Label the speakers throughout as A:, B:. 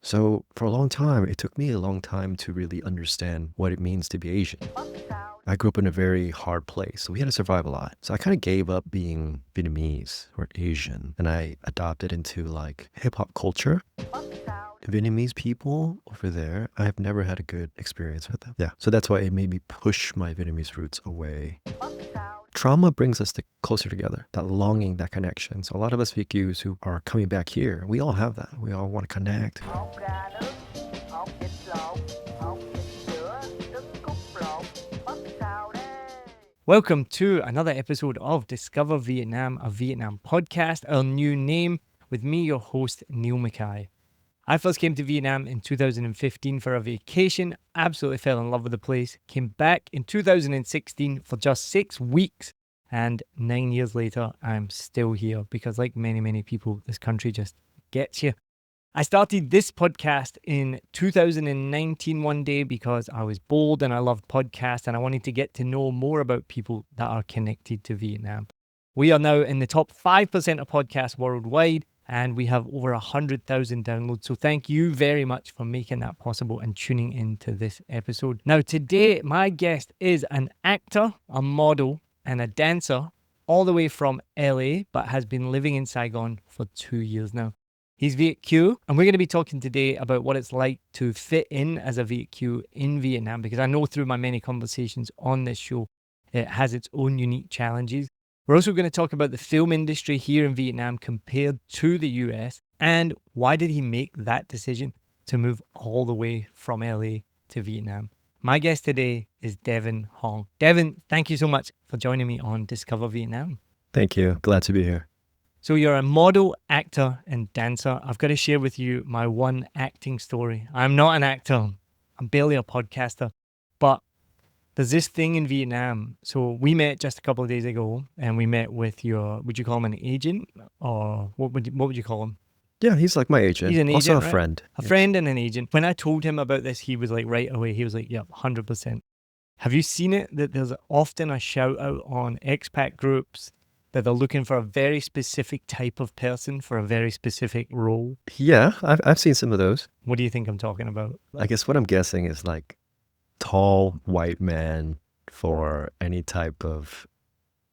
A: So for a long time, it took me a long time to really understand what it means to be Asian. I grew up in a very hard place, so we had to survive a lot. So I kind of gave up being Vietnamese or Asian, and I adopted into like hip hop culture. Vietnamese people over there, I've never had a good experience with them. Yeah, so that's why it made me push my Vietnamese roots away. Trauma brings us closer together, that longing, that connection. So a lot of us VQs who are coming back here, we all have that. We all want to connect.
B: Welcome to another episode of Discover Vietnam, a Vietnam podcast, our new name, with me, your host, Neil Mackay. I first came to Vietnam in 2015 for a vacation, absolutely fell in love with the place, came back in 2016 for just 6 weeks, and 9 years later, I'm still here because like many people, this country just gets you. I started this podcast in 2019 one day because I was bored and I loved podcasts and I wanted to get to know more about people that are connected to Vietnam. We are now in the top 5% of podcasts worldwide and we have over 100,000 downloads. So thank you very much for making that possible and tuning into this episode. Now today, my guest is an actor, a model and a dancer all the way from LA, but has been living in Saigon for 2 years now. He's Viet Q, and we're going to be talking today about what it's like to fit in as a Viet Q in Vietnam, because I know through my many conversations on this show, it has its own unique challenges. We're also going to talk about the film industry here in Vietnam compared to the US, and why did he make that decision to move all the way from LA to Vietnam. My guest today is Devin Hong. Devin, thank you so much for joining me on Discover Vietnam.
A: Thank you. Glad to be here.
B: So you're a model, actor, and dancer. I've got to share with you my one acting story. I'm not an actor. I'm barely a podcaster. But there's this thing in Vietnam. So we met just a couple of days ago, and we met with your, would you call him an agent? Or what would you call him?
A: Yeah, he's like my agent.
B: He's an
A: also
B: agent,
A: a
B: right?
A: friend.
B: A friend and an agent. When I told him about this, he was like right away. He was like, yep, 100%. Have you seen it that there's often a shout out on expat groups that they're looking for a very specific type of person for a very specific role?
A: Yeah, I've seen some of those.
B: What do you think I'm talking about?
A: I guess what I'm guessing is like tall white man for any type of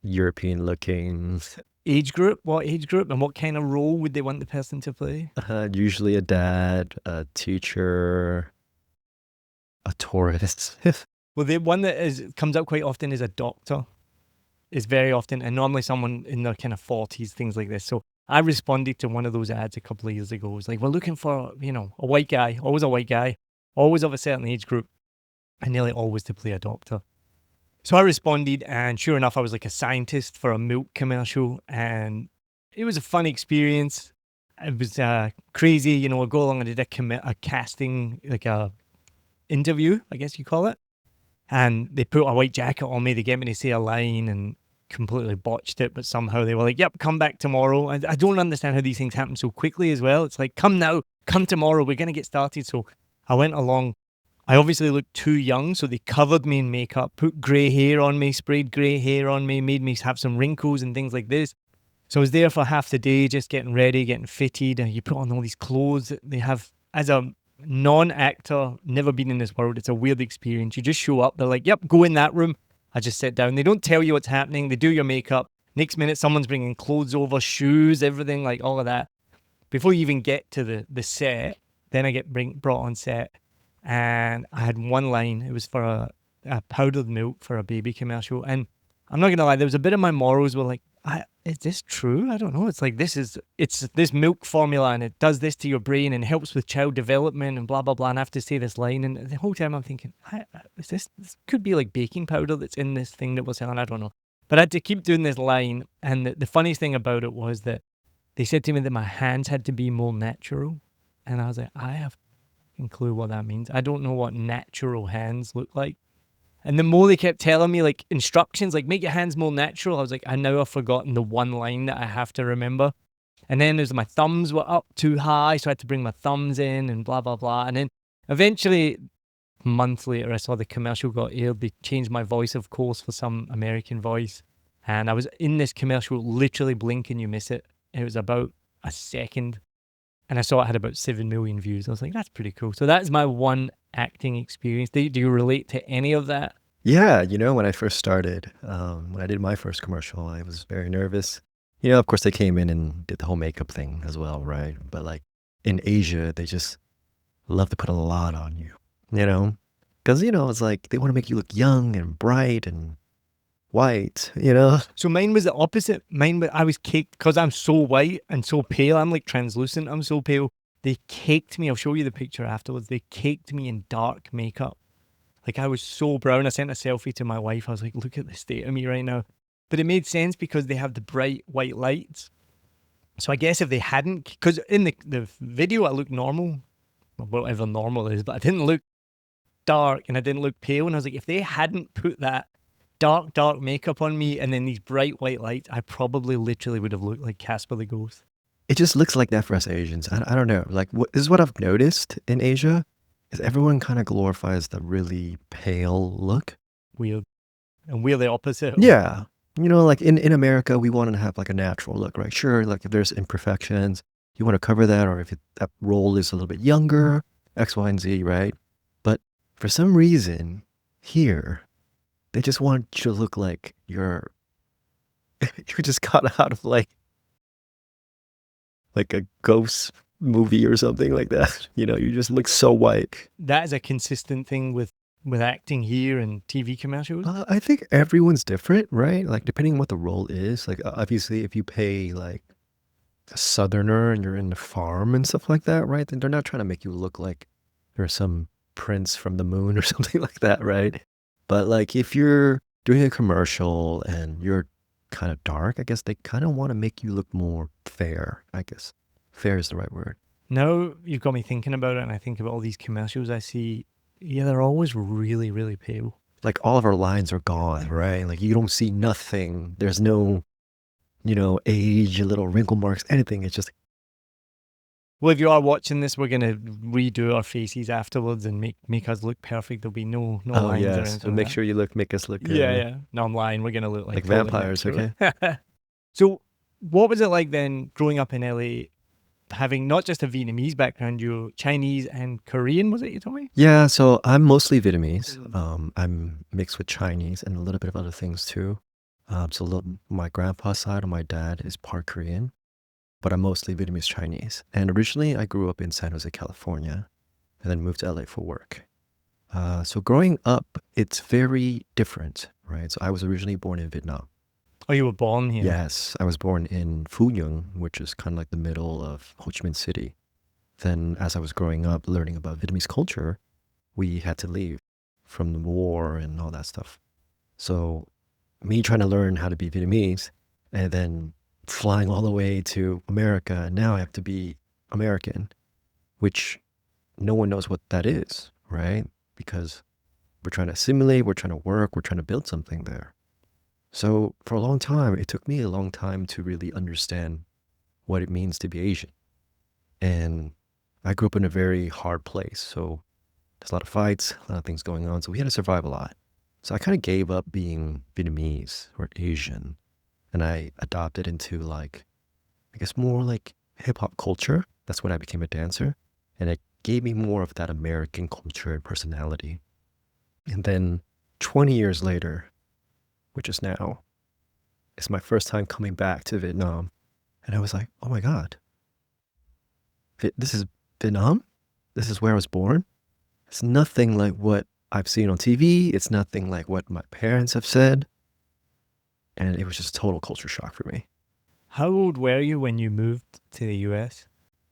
A: European looking.
B: Age group? What age group? And what kind of role would they want the person to play?
A: Usually a dad, a teacher, a tourist.
B: Well, the one that comes up quite often is a doctor. Is very often, and normally someone in their kind of 40s, things like this. So I responded to one of those ads a couple of years ago. It was like, we're looking for, a white guy, always of a certain age group, and nearly always to play a doctor. So I responded, and sure enough, I was like a scientist for a milk commercial, and it was a fun experience. It was crazy, I go along and did a casting, like a interview, I guess you call it. And they put a white jacket on me, they get me to say a line and completely botched it, but somehow they were like, yep, come back tomorrow. I don't understand how these things happen so quickly as well. It's like, come now, come tomorrow, we're going to get started. So I went along. I obviously looked too young, so they covered me in makeup, put grey hair on me, sprayed grey hair on me, made me have some wrinkles and things like this. So I was there for half the day, just getting ready, getting fitted. And you put on all these clothes that they have. As a non-actor, never been in this world, it's a weird experience. You just show up, they're like, yep, go in that room. I just sit down. They don't tell you what's happening. They do your makeup. Next minute, someone's bringing clothes over, shoes, everything, like all of that. Before you even get to the set, then I get brought on set. And I had one line. It was for a powdered milk for a baby commercial. And I'm not going to lie, there was a bit of my morals were like, is this true? I don't know. It's like, it's this milk formula and it does this to your brain and helps with child development and blah, blah, blah. And I have to say this line. And the whole time I'm thinking, this could be like baking powder that's in this thing that we're selling. I don't know. But I had to keep doing this line. And the funniest thing about it was that they said to me that my hands had to be more natural. And I was like, I have no clue what that means. I don't know what natural hands look like. And the more they kept telling me like instructions, like make your hands more natural, I was like, I now have forgotten the one line that I have to remember. And then there's my thumbs were up too high, so I had to bring my thumbs in and blah, blah, blah. And then eventually, a month later, I saw the commercial got aired. They changed my voice, of course, for some American voice. And I was in this commercial, literally blink and you miss it. It was about a second. and I saw it had about 7 million views. I was like, that's pretty cool. So that's my one acting experience. Do you relate to any of that?
A: Yeah, when I first started, when I did my first commercial, I was very nervous. Of course, they came in and did the whole makeup thing as well, right? But like in Asia, they just love to put a lot on you, you know? Because, it's like they want to make you look young and bright and white.
B: So mine was the opposite. I was caked because I'm so white and so pale. I'm like translucent. I'm so pale. They caked me. I'll show you the picture afterwards. They caked me in dark makeup. Like I was so brown. I sent a selfie to my wife. I was like, look at the state of me right now. But it made sense because they have the bright white lights. So I guess if they hadn't, because in the video I looked normal, whatever normal is, but I didn't look dark and I didn't look pale. And I was like, if they hadn't put that dark makeup on me and then these bright white lights, I probably literally would have looked like Casper the Ghost.
A: It just looks like that for us Asians. I don't know. Like, this is what I've noticed in Asia, is everyone kind of glorifies the really pale look.
B: Weird. And we're the opposite.
A: Yeah. Like in America, we want to have like a natural look, right? Sure, like if there's imperfections, you want to cover that, or if that role is a little bit younger, X, Y, and Z, right? But for some reason, here, they just want you to look like you just got out of like a ghost movie or something like that. You just look so white.
B: That is a consistent thing with acting here and TV commercials.
A: I think everyone's different, right? Like depending on what the role is. Like obviously, if you pay like a southerner and you're in the farm and stuff like that, right? Then they're not trying to make you look like you're some prince from the moon or something like that, right? But like if you're doing a commercial and you're kind of dark, I guess they kind of want to make you look more fair, I guess. Fair is the right word.
B: Now you've got me thinking about it, and I think about all these commercials I see. Yeah, they're always really, really pale.
A: Like all of our lines are gone, right? Like you don't see nothing. There's no, age, little wrinkle marks, anything. It's just.
B: Well, if you are watching this, we're going to redo our faces afterwards and make us look perfect. There'll be no lines or anything.
A: So make sure make us look good.
B: Yeah. No, I'm lying. We're going to look like
A: totally vampires, okay?
B: So what was it like then growing up in LA, having not just a Vietnamese background, you're Chinese and Korean, was it you told me?
A: Yeah, so I'm mostly Vietnamese. I'm mixed with Chinese and a little bit of other things too. My grandpa's side on my dad is part Korean, but I'm mostly Vietnamese Chinese. And originally I grew up in San Jose, California, and then moved to LA for work. So growing up, it's very different, right? So I was originally born in Vietnam.
B: Oh, you were born here?
A: Yes, I was born in Phu Nhung, which is kind of like the middle of Ho Chi Minh City. Then as I was growing up, learning about Vietnamese culture, we had to leave from the war and all that stuff. So me trying to learn how to be Vietnamese and then flying all the way to America, and now I have to be American, which no one knows what that is, right? Because we're trying to assimilate, we're trying to work, we're trying to build something there. So for a long time, it took me a long time to really understand what it means to be Asian. And I grew up in a very hard place. So there's a lot of fights, a lot of things going on. So we had to survive a lot. So I kind of gave up being Vietnamese or Asian. And I adopted into like, I guess more like hip hop culture. That's when I became a dancer. And it gave me more of that American culture and personality. And then 20 years later, which is now, it's my first time coming back to Vietnam. And I was like, oh my God, this is Vietnam? This is where I was born? It's nothing like what I've seen on TV. It's nothing like what my parents have said. And it was just a total culture shock for me.
B: How old were you when you moved to the US?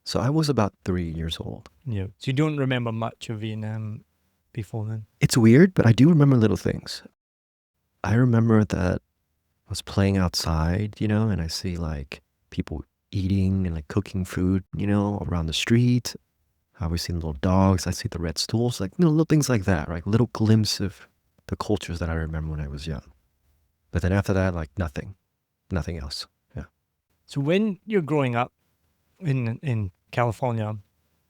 A: So I was about 3 years old.
B: Yeah. So you don't remember much of Vietnam before then?
A: It's weird, but I do remember little things. I remember that I was playing outside, and I see like people eating and like cooking food, around the street. I always see little dogs. I see the red stools, like, little things like that, right? Little glimpse of the cultures that I remember when I was young. But then after that, like nothing else. Yeah.
B: So when you're growing up in California,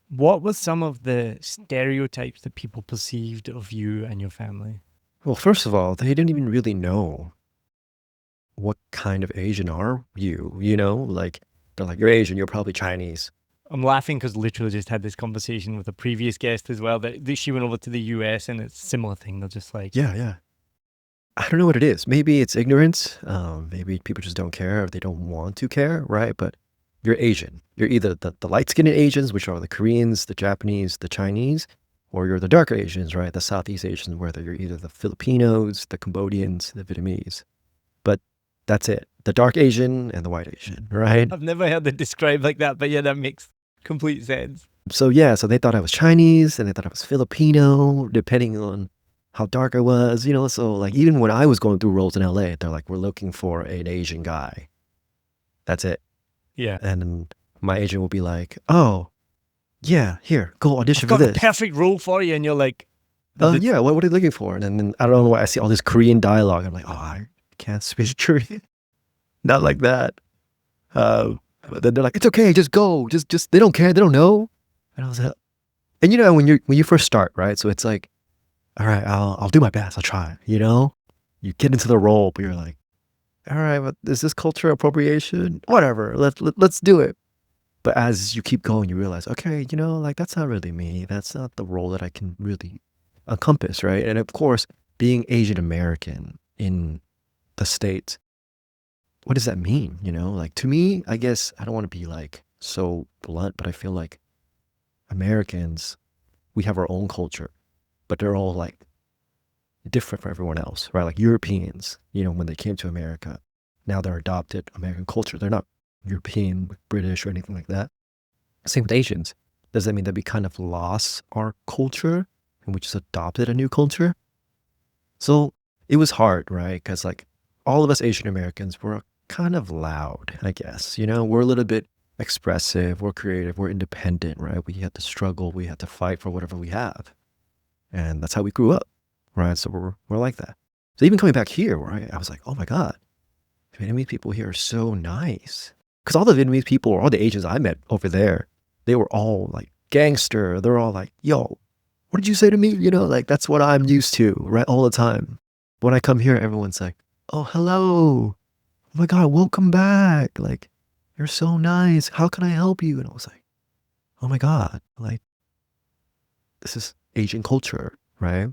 B: what were some of the stereotypes that people perceived of you and your family?
A: Well, first of all, they didn't even really know what kind of Asian are you, like, they're like, you're Asian, you're probably Chinese.
B: I'm laughing because literally just had this conversation with a previous guest as well. That she went over to the US and it's a similar thing. They're just like,
A: Yeah, yeah. I don't know what it is. Maybe it's ignorance. Maybe people just don't care or they don't want to care, right? But you're Asian. You're either the light-skinned Asians, which are the Koreans, the Japanese, the Chinese, or you're the darker Asians, right? The Southeast Asians, whether you're either the Filipinos, the Cambodians, the Vietnamese. But that's it. The dark Asian and the white Asian, right?
B: I've never heard it described like that, but yeah, that makes complete sense.
A: So yeah, so they thought I was Chinese and they thought I was Filipino, depending on how dark I was, you know. So like even when I was going through roles in LA, they're like, we're looking for an Asian guy. That's it.
B: Yeah.
A: And then my agent will be like, oh, yeah, here, go audition
B: I've
A: for
B: got the
A: this.
B: perfect role for you. And you're like,
A: Yeah, what are you looking for? And then I don't know why I see all this Korean dialogue. I'm like, oh, I can't speak Korean. Not like that. But then they're like, it's okay, just go. Just they don't care, they don't know. And I was like, and you know, when you first start, right? So it's like, all right, I'll do my best, I'll try, you know? You get into the role, but you're like, all right, but is this culture appropriation? Whatever, let's do it. But as you keep going, you realize, okay, you know, like that's not really me. That's not the role that I can really encompass, right? And of course, being Asian American in the States, what does that mean? You know, like to me, I guess I don't want to be like so blunt, but I feel like Americans, we have our own culture, but they're all like different from everyone else, right? Like Europeans, you know, when they came to America, now they're adopted American culture. They're not European, British, or anything like that. Same with Asians. Does that mean that we kind of lost our culture and we just adopted a new culture? So it was hard, right? Because like all of us Asian Americans were kind of loud, I guess. You know, we're a little bit expressive, we're creative, we're independent, right? We had to struggle, we had to fight for whatever we have. And that's how we grew up, right? So we're like that. So even coming back here, right, I was like, oh my God, Vietnamese people here are so nice. Because all the Vietnamese people or all the Asians I met over there, they were all like gangster. They're all like, yo, what did you say to me? You know, like that's what I'm used to, right? All the time. When I come here, everyone's like, oh, hello. Oh my God, welcome back. Like, you're so nice. How can I help you? And I was like, oh my God, like, this is Asian culture, right?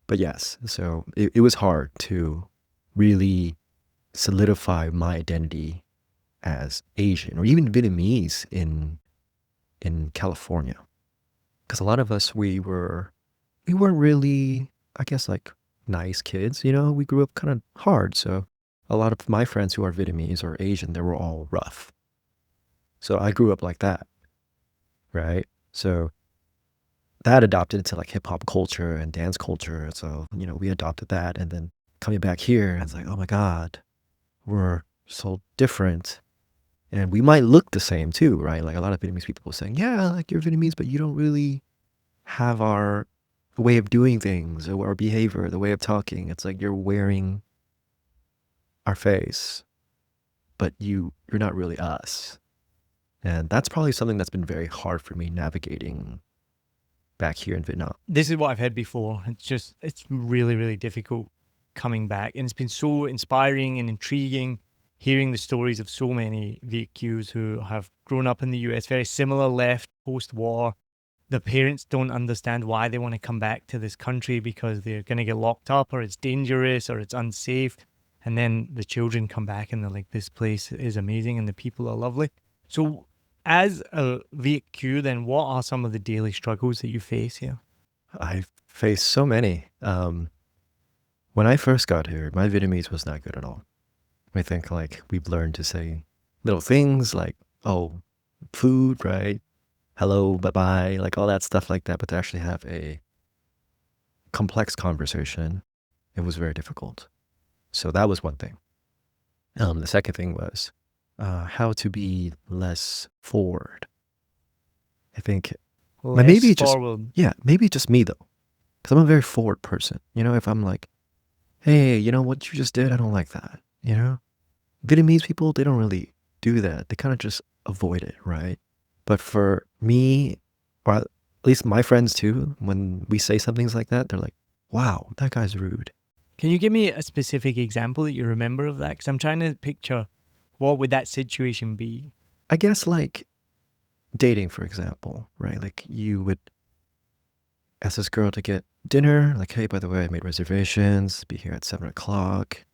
A: But yes, so it was hard to really solidify my identity as Asian or even Vietnamese in California. Because a lot of us, we weren't really, I guess, like nice kids, you know? We grew up kind of hard. So a lot of my friends who are Vietnamese or Asian, they were all rough. So I grew up like that, right? So that adopted into like hip hop culture and dance culture. So, you know, we adopted that. And then coming back here, it's like, oh my God, we're so different. And we might look the same too, right? Like a lot of Vietnamese people saying, yeah, like you're Vietnamese, but you don't really have our way of doing things or our behavior, the way of talking. It's like you're wearing our face, but you're not really us. And that's probably something that's been very hard for me navigating back here in Vietnam.
B: This is what I've heard before. It's really, really difficult coming back. And it's been so inspiring and intriguing hearing the stories of so many VQs who have grown up in the US, very similar, left post-war. The parents don't understand why they want to come back to this country because they're going to get locked up or it's dangerous or it's unsafe. And then the children come back and they're like, this place is amazing and the people are lovely. So as a VQ, then what are some of the daily struggles that you face here?
A: I faced so many. When I first got here, my Vietnamese was not good at all. I think like we've learned to say little things like, oh, food, right? Hello, bye-bye, like all that stuff like that. But to actually have a complex conversation, it was very difficult. So that was one thing. The second thing was how to be less forward. I think maybe just, yeah, maybe just me though. Because I'm a very forward person. You know, if I'm like, hey, you know what you just did? I don't like that. You know, Vietnamese people, they don't really do that. They kind of just avoid it, right? But for me, or at least my friends too, when we say some things like that, they're like, wow, that guy's rude.
B: Can you give me a specific example that you remember of that? Because I'm trying to picture what would that situation be?
A: I guess like dating, for example, right? Like you would ask this girl to get dinner, like, hey, by the way, I made reservations, be here at 7 o'clock.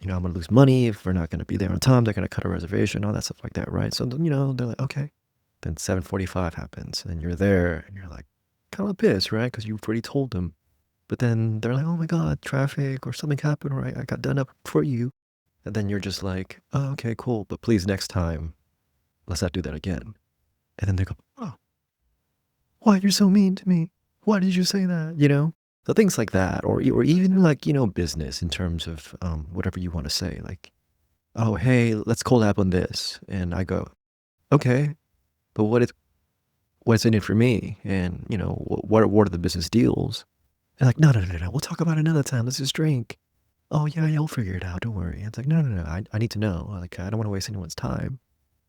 A: I'm going to lose money if we're not going to be there on time. They're going to cut a reservation, all that stuff like that, right? So, they're like, okay. Then 7:45 happens and you're there and you're like, kind of pissed, right? Because you've already told them. But then they're like, oh my God, traffic or something happened, or I got done up for you. And then you're just like, oh, okay, cool. But please, next time, let's not do that again. And then they go, oh, why you're so mean to me? Why did you say that? So things like that, or even like, business in terms of whatever you want to say. Like, oh, hey, let's collab on this. And I go, okay, but what's in it for me? And, what are the business deals? They're like, no, no, no, no, we'll talk about it another time. Let's just drink. Oh, yeah, yeah, we'll figure it out. Don't worry. And it's like, no, no, no, I need to know. Like, I don't want to waste anyone's time.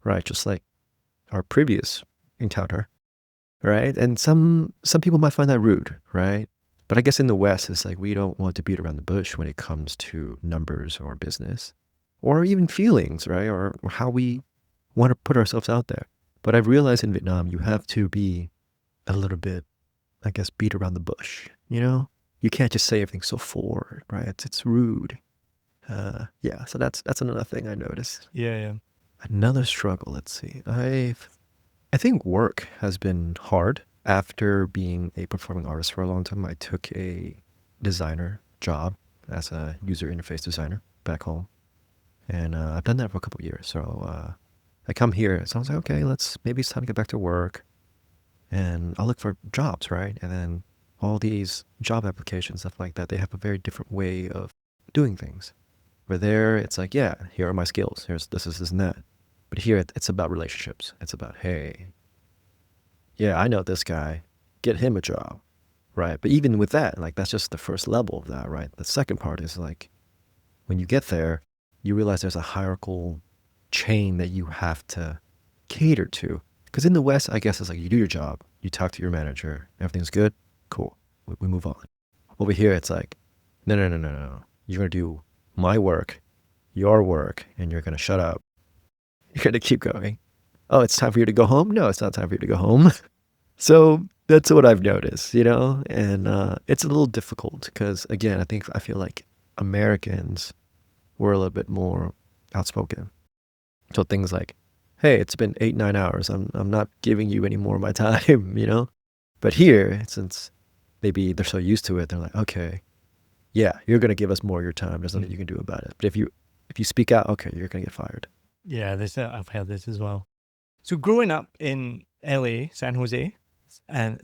A: Right. Just like our previous encounter. Right. And some people might find that rude. Right. But I guess in the West, it's like we don't want to beat around the bush when it comes to numbers or business or even feelings, right? Or how we want to put ourselves out there. But I've realized in Vietnam, you have to be a little bit, I guess, beat around the bush, You can't just say everything so forward, right? It's rude. Yeah, so that's another thing I noticed.
B: Yeah, yeah.
A: Another struggle, let's see. I think work has been hard. After being a performing artist for a long time, I took a designer job as a user interface designer back home. And I've done that for a couple of years. So I come here, so I was like, okay, maybe it's time to get back to work. And I'll look for jobs, right? And then all these job applications, stuff like that, they have a very different way of doing things. Where there, it's like, yeah, here are my skills. Here's this, and that. But here, it's about relationships. It's about, hey, yeah, I know this guy. Get him a job, right? But even with that, like, that's just the first level of that, right? The second part is like, when you get there, you realize there's a hierarchical chain that you have to cater to. Because in the West, I guess it's like you do your job, you talk to your manager, everything's good, cool, we move on. Over here, it's like, no, no, no, no, no. You're going to do my work, your work, and you're going to shut up. You're going to keep going. Oh, it's time for you to go home? No, it's not time for you to go home. So that's what I've noticed, and it's a little difficult because, again, I feel like Americans were a little bit more outspoken. So things like, hey, it's been 8-9 hours. I'm not giving you any more of my time, But here, since maybe they're so used to it, they're like, okay, yeah, you're gonna give us more of your time. There's nothing you can do about it. But if you speak out, okay, you're gonna get fired.
B: Yeah, I've heard this as well. So growing up in LA, San Jose, and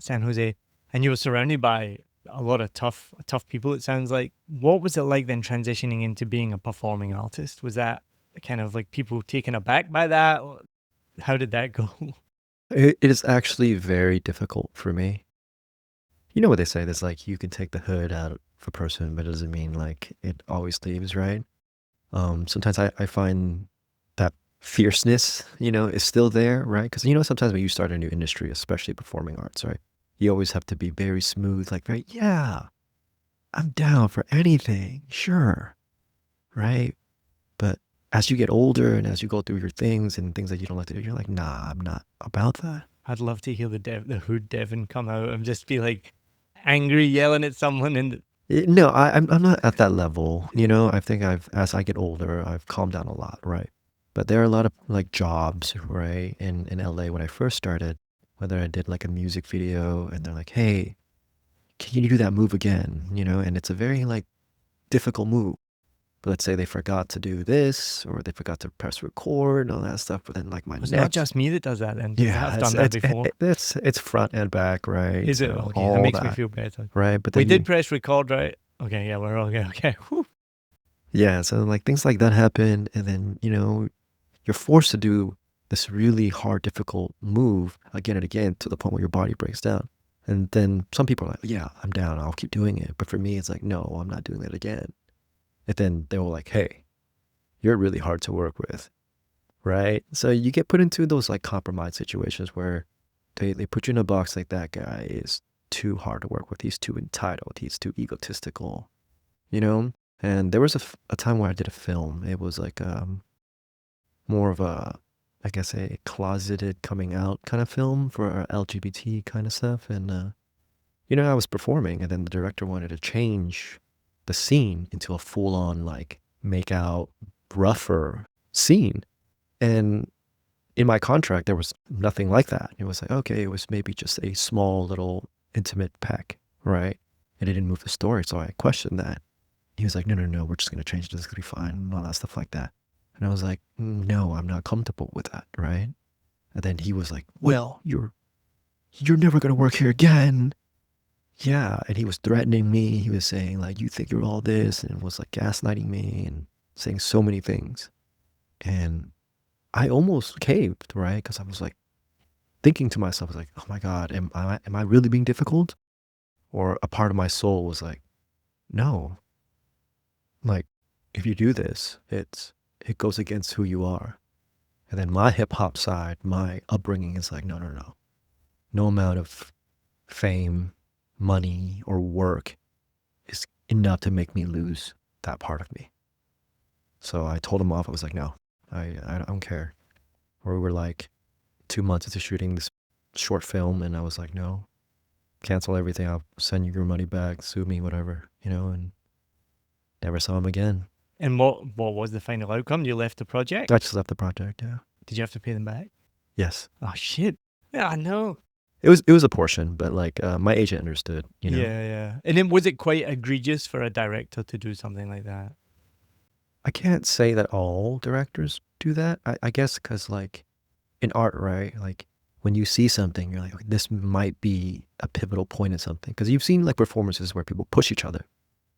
B: you were surrounded by a lot of tough people, it sounds like. What was it like then transitioning into being a performing artist? Was that kind of like people taken aback by that? How did that go?
A: It is actually very difficult for me. You know what they say? There's like you can take the hood out of a person, but it doesn't mean like it always leaves, right? Sometimes I find that fierceness, is still there, right? Because sometimes when you start a new industry, especially performing arts, right, you always have to be very smooth, like very, yeah, I'm down for anything, sure, right? But as you get older and as you go through your things and things that you don't like to do, you're like, nah, I'm not about that.
B: I'd love to hear the hood Devin come out and just be like angry, yelling at someone. And
A: No, I'm not at that level. I think as I get older, I've calmed down a lot, right? But there are a lot of like jobs, right, in LA when I first started, whether I did like a music video and they're like, hey, can you do that move again? And it's a very like difficult move. But let's say they forgot to do this or they forgot to press record and all that stuff. But then like my
B: it's
A: next,
B: not just me that does that then.
A: yeah,
B: I've done that before.
A: it's front and back, right?
B: Is it?
A: So
B: Okay,
A: all
B: that makes me feel better.
A: right? But
B: We
A: then
B: did press record, right? Okay, yeah, we're okay. Okay. Whew.
A: yeah, so like things like that happen, and then you're forced to do this really hard, difficult move again and again to the point where your body breaks down. And then some people are like, yeah, I'm down, I'll keep doing it. But for me, it's like, no, I'm not doing that again. And then they were like, hey, you're really hard to work with, right? So you get put into those like compromise situations where they put you in a box like that guy is too hard to work with. He's too entitled. He's too egotistical, And there was a time where I did a film. It was like more of a I guess, a closeted coming out kind of film for LGBT kind of stuff. And, I was performing, and then the director wanted to change the scene into a full on, like, make out, rougher scene. And in my contract, there was nothing like that. It was like, okay, it was maybe just a small little intimate peck, right? And it didn't move the story. So I questioned that. He was like, no, no, no, we're just going to change it. It's going to be fine and all that stuff like that. And I was like, no, I'm not comfortable with that, right? And then he was like, well, you're never going to work here again. Yeah. And he was threatening me. He was saying, like, you think you're all this, and was like gaslighting me and saying so many things. And I almost caved, right? Because I was like thinking to myself, I was like, oh my God, am I really being difficult? Or a part of my soul was like, no, like, if you do this, it goes against who you are. And then my hip hop side, my upbringing is like, no, no, no. No amount of fame, money, or work is enough to make me lose that part of me. So I told him off. I was like, no, I don't care. Or we were like 2 months into shooting this short film, and I was like, no, cancel everything. I'll send you your money back, sue me, whatever, and never saw him again.
B: And what was the final outcome? You left the project?
A: I just left the project, yeah.
B: Did you have to pay them back?
A: Yes.
B: Oh shit. Yeah, I know.
A: It was a portion, but like my agent understood,
B: Yeah, yeah. And then was it quite egregious for a director to do something like that?
A: I can't say that all directors do that. I guess because, like, in art, right? Like, when you see something, you're like, okay, this might be a pivotal point in something. Because you've seen like performances where people push each other,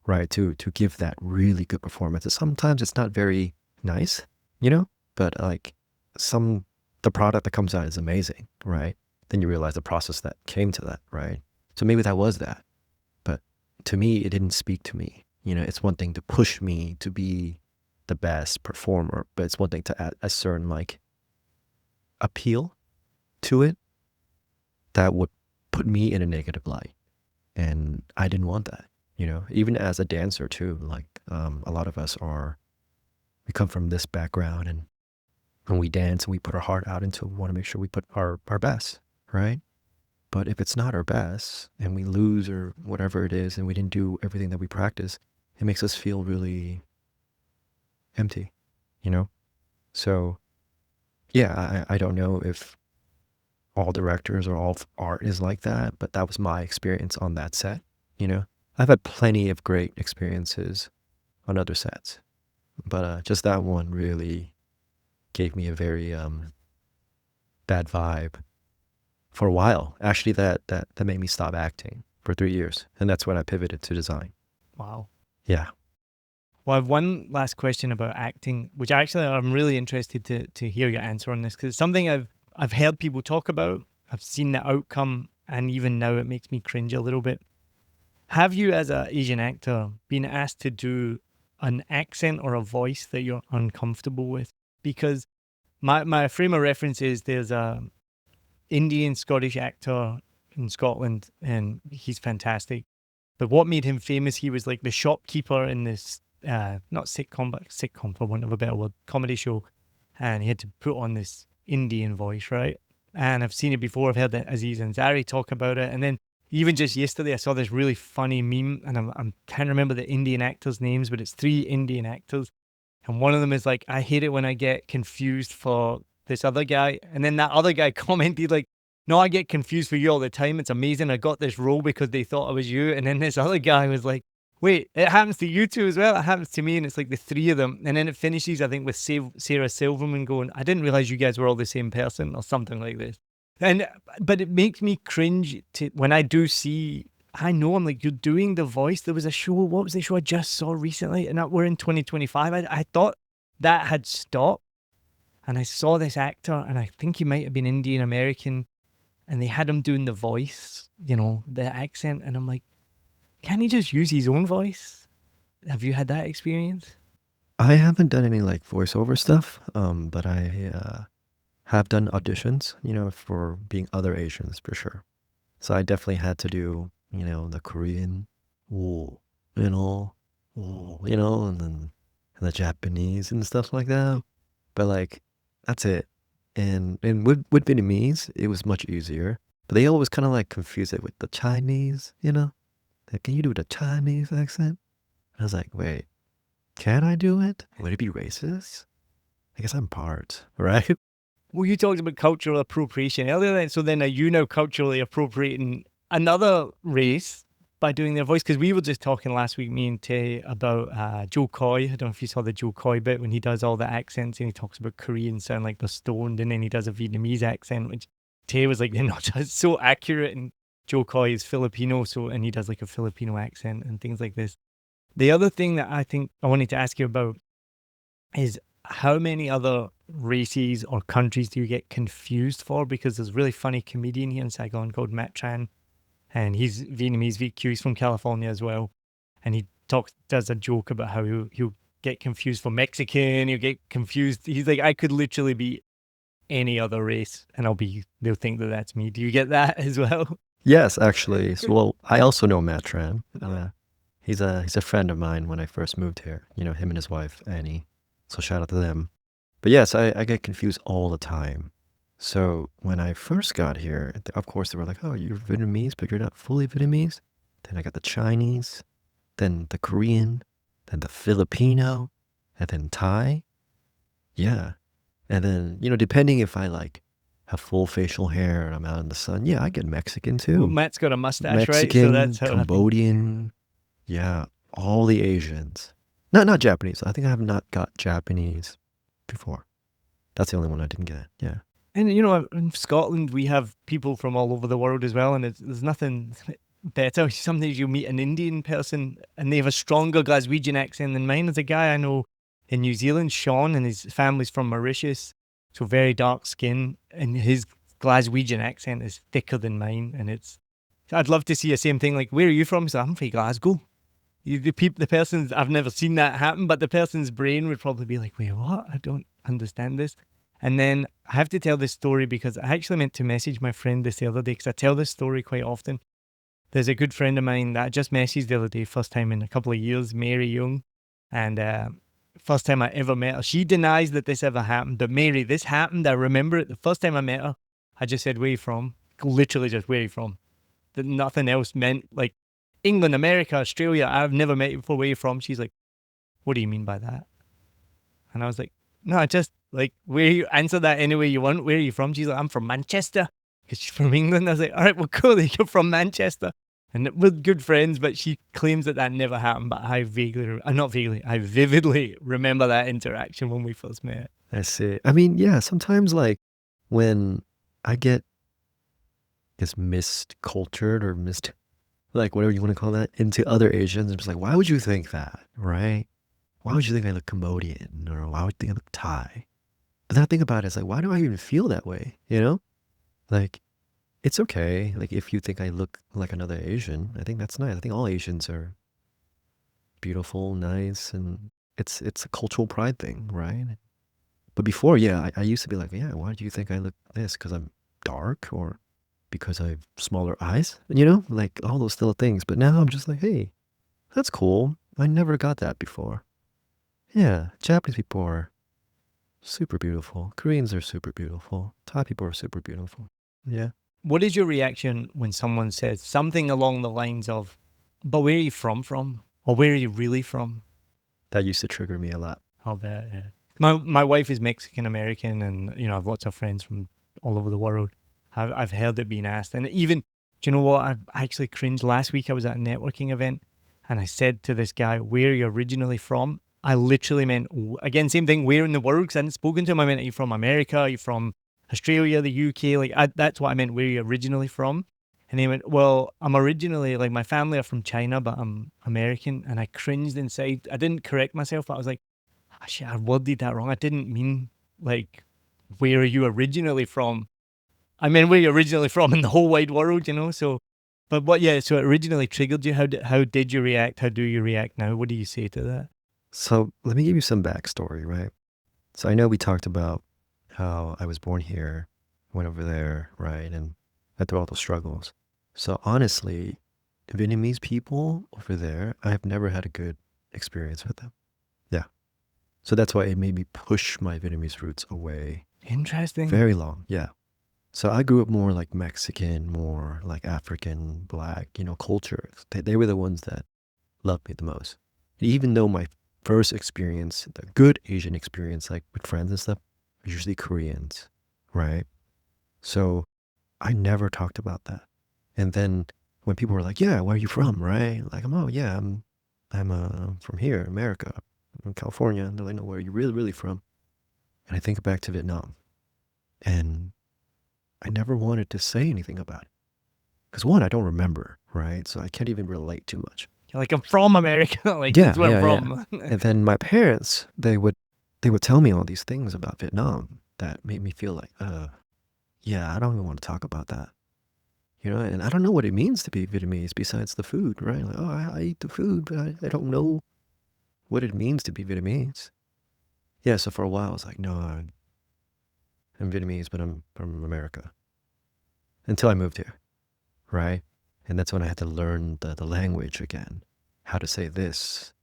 A: right? To give that really good performance. And sometimes it's not very nice, but like the product that comes out is amazing, right? Then you realize the process that came to that, right? So maybe that was that. But to me, it didn't speak to me. It's one thing to push me to be the best performer, but it's one thing to add a certain, like, appeal to it that would put me in a negative light. And I didn't want that, even as a dancer too. Like, a lot of us we come from this background, and when we dance and we put our heart out into it, we want to make sure we put our best, right? But if it's not our best and we lose or whatever it is, and we didn't do everything that we practice, it makes us feel really empty, So, yeah, I don't know if all directors or all art is like that, but that was my experience on that set, I've had plenty of great experiences on other sets, but just that one really gave me a very bad vibe for a while. Actually, that made me stop acting for 3 years, and that's when I pivoted to design.
B: Wow.
A: Yeah.
B: Well, I have one last question about acting, which actually I'm really interested to hear your answer on this, because it's something I've heard people talk about. I've seen the outcome, and even now it makes me cringe a little bit. Have you, as an Asian actor, been asked to do an accent or a voice that you're uncomfortable with? Because my frame of reference is there's a Indian Scottish actor in Scotland, and he's fantastic. But what made him famous, he was like the shopkeeper in this, not sitcom, but sitcom for want of a better word, comedy show. And he had to put on this Indian voice, right? And I've seen it before. I've heard Aziz Ansari talk about it. And then even just yesterday, I saw this really funny meme, and I can't remember the Indian actors' names, but it's 3 Indian actors. And one of them is like, I hate it when I get confused for this other guy. And then that other guy commented like, no, I get confused for you all the time. It's amazing. I got this role because they thought I was you. And then this other guy was like, wait, it happens to you too as well. It happens to me. And it's like the 3 of them. And then it finishes, I think, with Sarah Silverman going, I didn't realize you guys were all the same person, or something like this. But it makes me cringe when I do see, I know, I'm like, you're doing the voice. There was a show, what was the show I just saw recently? And we're in 2025. I thought that had stopped. And I saw this actor, and I think he might have been Indian American, and they had him doing the voice, the accent. And I'm like, can't he just use his own voice? Have you had that experience?
A: I haven't done any like voiceover stuff, but I have done auditions, for being other Asians for sure. So I definitely had to do, the Korean, ooh, and then the Japanese and stuff like that. But like, that's it. And with Vietnamese, it was much easier. But they always kind of like confuse it with the Chinese, you know? Like, can you do the Chinese accent? I was like, wait, can I do it? Would it be racist? I guess I'm part, right?
B: Well, you talked about cultural appropriation earlier, then. So then are you now culturally appropriating another race by doing their voice? Because we were just talking last week, me and Tay, about Joe Coy. I don't know if you saw the Joe Coy bit when he does all the accents and he talks about Koreans sound like they're stoned, and then he does a Vietnamese accent, which Tay was like, they're not it's so accurate. And Joe Coy is Filipino, and he does like a Filipino accent and things like this. The other thing that I think I wanted to ask you about is how many other races or countries do you get confused for? Because there's a really funny comedian here in Saigon called Matt Tran, and he's Vietnamese VQ. He's from California as well, and he does a joke about how he'll get confused for Mexican. He'll get confused. He's like, I could literally be any other race, and they'll think that that's me. Do you get that as well?
A: Yes, actually. So, well, I also know Matt Tran. He's a friend of mine when I first moved here. You know, him and his wife, Annie. So shout out to them. But yes, I get confused all the time. So when I first got here, of course, they were like, oh, you're Vietnamese, but you're not fully Vietnamese. Then I got the Chinese, then the Korean, then the Filipino, and then Thai. Yeah. And then, you know, depending if I like have full facial hair and I'm out in the sun, yeah, I get Mexican too.
B: Well, Matt's got a mustache,
A: Mexican,
B: right? So that's how
A: Cambodian. Yeah, all the Asians. Not Japanese. I think I have not got Japanese before. That's the only one I didn't get. Yeah.
B: And you know, in Scotland, we have people from all over the world as well, and there's nothing better. Sometimes you meet an Indian person and they have a stronger Glaswegian accent than mine. There's a guy I know in New Zealand, Sean, and his family's from Mauritius, so very dark skin, and his Glaswegian accent is thicker than mine. And I'd love to see the same thing. Like, where are you from? So I'm from Glasgow. The person's, I've never seen that happen, but the person's brain would probably be like, wait, what? I don't understand this. And then I have to tell this story because I actually meant to message my friend this the other day because I tell this story quite often. There's a good friend of mine that I just messaged the other day, first time in a couple of years, Mary Young. And first time I ever met her. She denies that this ever happened. But Mary, this happened. I remember it. The first time I met her, I just said, where are you from? Literally just, where are you from? That nothing else meant, like, England, America, Australia, I've never met you before, where are you from? She's like, what do you mean by that? And I was like, no, I just, like, where you answer that any way you want. Where are you from? She's like, I'm from Manchester, because she's from England. I was like, all right, well, cool, you're from Manchester. And we're good friends, but she claims that never happened. But I I vividly remember that interaction when we first met.
A: I see. I mean, yeah, sometimes like when I get miscultured or like whatever you want to call that, into other Asians, I'm just like, why would you think that, right? Why would you think I look Cambodian, or why would you think I look Thai? But then I think about it, it's like, why do I even feel that way, you know? Like, it's okay, like, if you think I look like another Asian, I think that's nice. I think all Asians are beautiful, nice, and it's a cultural pride thing, right? But before, yeah, I used to be like, yeah, why do you think I look this? Because I'm dark, or because I have smaller eyes, you know, like all those little things. But now I'm just like, hey, that's cool. I never got that before. Yeah, Japanese people are super beautiful. Koreans are super beautiful. Thai people are super beautiful. Yeah.
B: What is your reaction when someone says something along the lines of, but where are you from? Or where are you really from?
A: That used to trigger me a lot.
B: I'll bet, yeah. My wife is Mexican American, and you know, I've lots of friends from all over the world. I've heard it being asked, and even, do you know what? I actually cringed last week. I was at a networking event, and I said to this guy, "Where are you originally from?" I literally meant, again, same thing, where in the world? Because I hadn't spoken to him. I meant, are you from America? Are you from Australia, the UK? Like, that's what I meant. Where are you originally from? And he went, well, I'm originally, like, my family are from China, but I'm American. And I cringed inside. I didn't correct myself, but I was like, oh, shit, I worded that wrong. I didn't mean, like, where are you originally from? I mean, where you're originally from in the whole wide world, you know? So, but what, yeah, so it originally triggered you. How did you react? How do you react now? What do you say to that?
A: So let me give you some backstory, right? So I know we talked about how I was born here, went over there, right? And went through all those struggles. So honestly, Vietnamese people over there, I've never had a good experience with them. Yeah. So that's why it made me push my Vietnamese roots away.
B: Interesting.
A: Very long, yeah. So I grew up more like Mexican, more like African, black, cultures. They were the ones that loved me the most. Even though my first experience, the good Asian experience, like with friends and stuff, was usually Koreans, right? So I never talked about that. And then when people were like, "Yeah, where are you from?" Right? Like, "Oh yeah, I'm from here, America, I'm in California." And they're like, "No, where are you really from?" And I think back to Vietnam, and I never wanted to say anything about it because one, I don't remember, right? So I can't even relate too much.
B: You're like, I'm from America. Like,
A: Yeah,
B: that's where I'm
A: yeah, yeah.
B: from.
A: And then my parents, they would tell me all these things about Vietnam that made me feel like, yeah, I don't even want to talk about that. And I don't know what it means to be Vietnamese besides the food, right? Like, oh, I eat the food, but I don't know what it means to be Vietnamese. Yeah, so for a while I was like, no, I'm Vietnamese, but I'm from America. Until I moved here, right? And that's when I had to learn the language again, how to say this,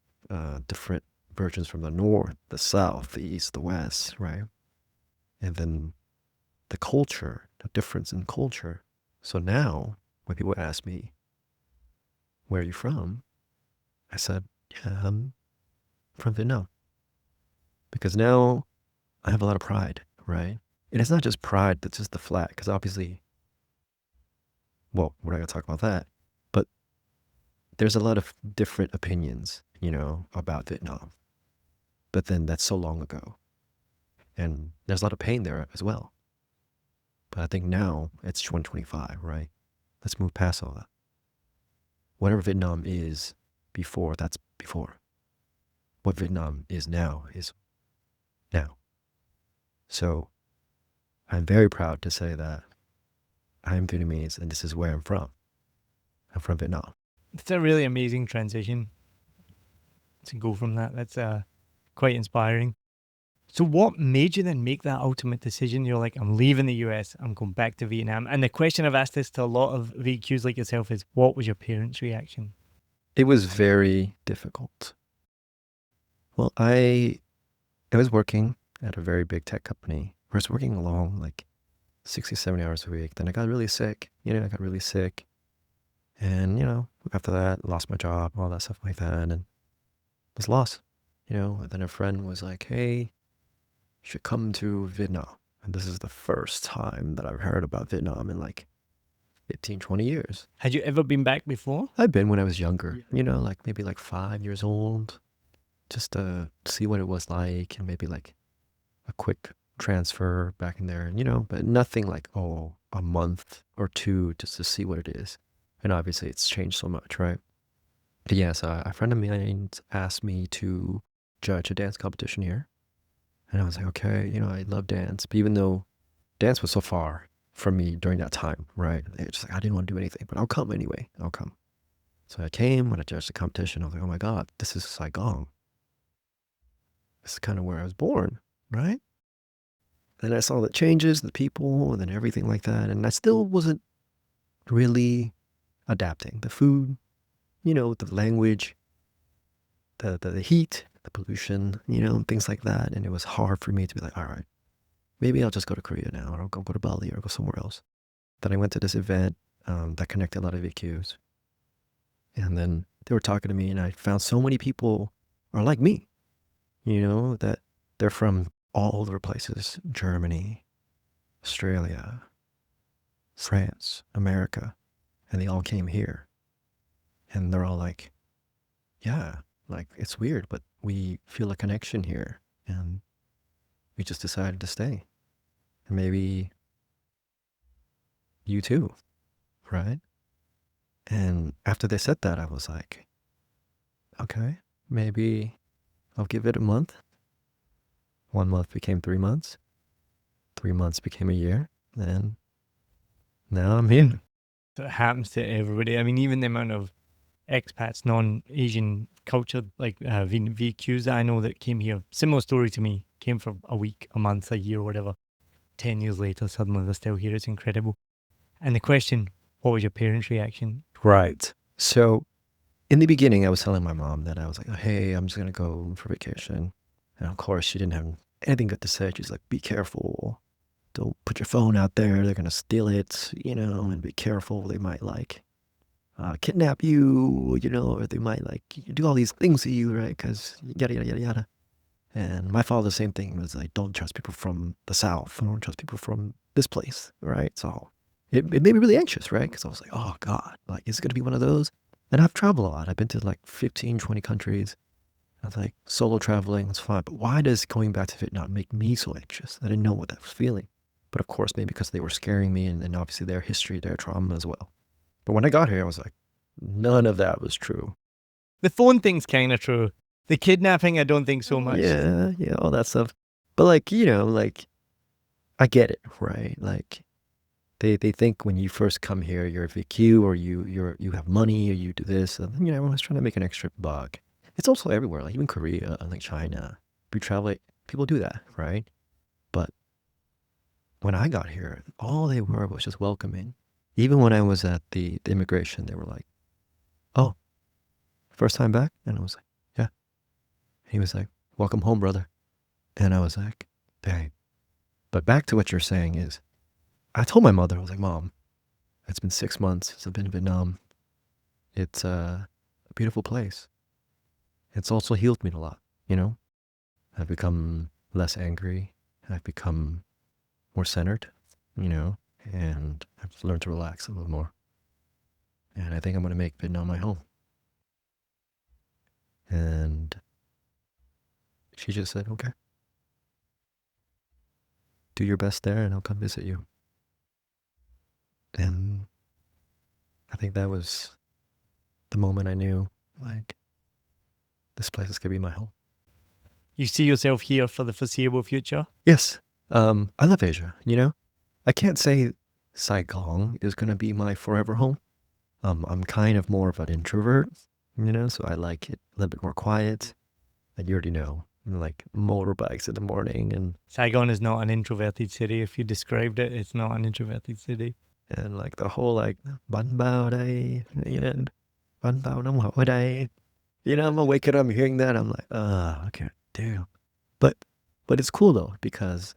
A: different versions from the north, the south, the east, the west, right? And then the culture, the difference in culture. So now when people ask me, where are you from? I said, yeah, I'm from Vietnam. Because now I have a lot of pride, right? And it's not just pride that's just the flat, because obviously, well, we're not going to talk about that. But there's a lot of different opinions, about Vietnam. But then that's so long ago. And there's a lot of pain there as well. But I think now it's 2025, right? Let's move past all that. Whatever Vietnam is before, that's before. What Vietnam is now is now. So I'm very proud to say that I'm Vietnamese and this is where I'm from. I'm from Vietnam.
B: It's a really amazing transition to go from that. That's quite inspiring. So what made you then make that ultimate decision? You're like, I'm leaving the US, I'm going back to Vietnam. And the question I've asked this to a lot of VQs like yourself is, what was your parents' reaction?
A: It was very difficult. Well, I was working at a very big tech company. I was working along like 60, 70 hours a week. Then I got really sick. I got really sick. And, after that, lost my job, all that stuff like that. And was lost. And then a friend was like, hey, you should come to Vietnam. And this is the first time that I've heard about Vietnam in like 15, 20 years.
B: Had you ever been back before?
A: I'd been when I was younger, like maybe like 5 years old, just to see what it was like and maybe like a quick transfer back in there, but nothing like, oh, a month or two just to see what it is. And obviously it's changed so much, right? But yeah, so a friend of mine asked me to judge a dance competition here. And I was like, okay, I love dance. But even though dance was so far from me during that time, right? It's just like, I didn't want to do anything, but I'll come anyway. I'll come. So I came when I judged the competition. I was like, oh my God, this is Saigon. This is kind of where I was born, right? And I saw the changes, the people, and then everything like that. And I still wasn't really adapting. The food, the language, the heat, the pollution, things like that. And it was hard for me to be like, all right, maybe I'll just go to Korea now, or I'll go to Bali or go somewhere else. Then I went to this event that connected a lot of VQs. And then they were talking to me, and I found so many people are like me, that they're from all over places: Germany, Australia, France, America. And they all came here. And they're all like, yeah, like it's weird, but we feel a connection here. And we just decided to stay. And maybe you too, right? And after they said that, I was like, okay, maybe I'll give it a month. 1 month became 3 months. 3 months became a year. And now I'm here.
B: So it happens to everybody. I mean, even the amount of expats, non-Asian culture, like VQs that I know that came here, similar story to me, came for a week, a month, a year, whatever. 10 years later, suddenly they're still here. It's incredible. And the question, what was your parents' reaction?
A: Right. So in the beginning, I was telling my mom that I was like, oh, hey, I'm just going to go for vacation. And of course, she didn't have anything good to say. She's like, be careful. don't put your phone out there. They're going to steal it, and be careful. They might like kidnap you, or they might like do all these things to you, right? Because yada, yada, yada, yada. And my father, the same thing, was like, don't trust people from the South. Don't trust people from this place, right? So it made me really anxious, right? Because I was like, oh God, like, is it going to be one of those? And I've traveled a lot. I've been to like 15, 20 countries. I was like, solo traveling, it's fine. But why does going back to Vietnam make me so anxious? I didn't know what that was feeling. But of course, maybe because they were scaring me and obviously their history, their trauma as well. But when I got here, I was like, none of that was true.
B: The phone thing's kind of true. The kidnapping, I don't think so much.
A: Yeah, all that stuff. But like, like, I get it, right? Like, they think when you first come here, you're a VQ or you have money or you do this. And, everyone's trying to make an extra buck. It's also everywhere, like even Korea, like China. We travel, people do that, right? But when I got here, all they were was just welcoming. Even when I was at the immigration, they were like, oh, first time back? And I was like, yeah. He was like, welcome home, brother. And I was like, dang. But back to what you're saying is, I told my mother, I was like, Mom, it's been 6 months since I've been in Vietnam. It's a beautiful place. It's also healed me a lot, I've become less angry. I've become more centered, and I've learned to relax a little more. And I think I'm going to make Vietnam my home. And she just said, okay. Do your best there and I'll come visit you. And I think that was the moment I knew, like, this place is going to be my home.
B: You see yourself here for the foreseeable future?
A: Yes. I love Asia, I can't say Saigon is going to be my forever home. I'm kind of more of an introvert, so I like it a little bit more quiet. And you already know, like motorbikes in the morning. And
B: Saigon is not an introverted city. If you described it, it's not an introverted city.
A: And like the whole like, bánh bao đây, bánh bao nóng hổi đây. I'm waking up, I'm hearing that, I'm like, okay, damn. But it's cool though, because,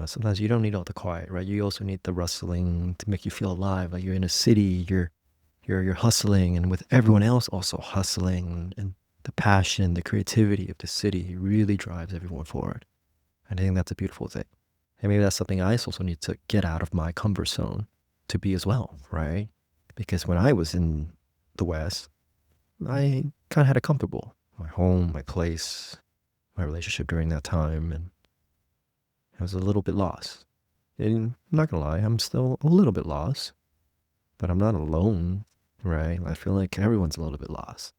A: sometimes you don't need all the quiet, right? You also need the rustling to make you feel alive. Like you're in a city, you're hustling, and with everyone else also hustling, and the passion, the creativity of the city really drives everyone forward. And I think that's a beautiful thing. And maybe that's something I also need to get out of my comfort zone to be as well, right? Because when I was in the West, I kind of had it comfortable. My home, my place, my relationship during that time, and I was a little bit lost. And I'm not gonna lie, I'm still a little bit lost, but I'm not alone, right? I feel like everyone's a little bit lost.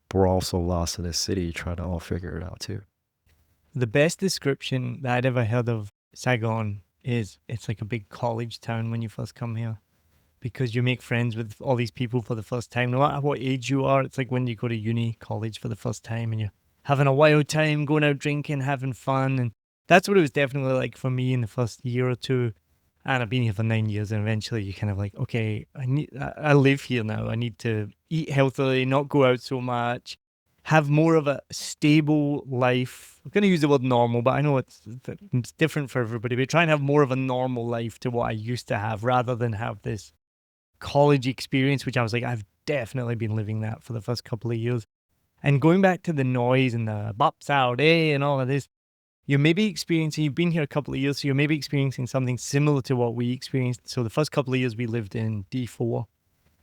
A: But we're also lost in this city, trying to all figure it out too.
B: The best description that I'd ever heard of Saigon is it's like a big college town when you first come here, because you make friends with all these people for the first time, no matter what age you are. It's like when you go to uni, college for the first time, and you're having a wild time, going out drinking, having fun. And that's what it was definitely like for me in the first year or two. And I've been here for 9 years, and eventually you kind of like, okay, I live here now. I need to eat healthily, not go out so much, have more of a stable life. I'm going to use the word normal, but I know it's different for everybody. But try and have more of a normal life to what I used to have, rather than have this college experience, which I was like, I've definitely been living that for the first couple of years. And going back to the noise and the bops out, and all of this, you're maybe experiencing, you've been here a couple of years, so you're maybe experiencing something similar to what we experienced. So the first couple of years we lived in D4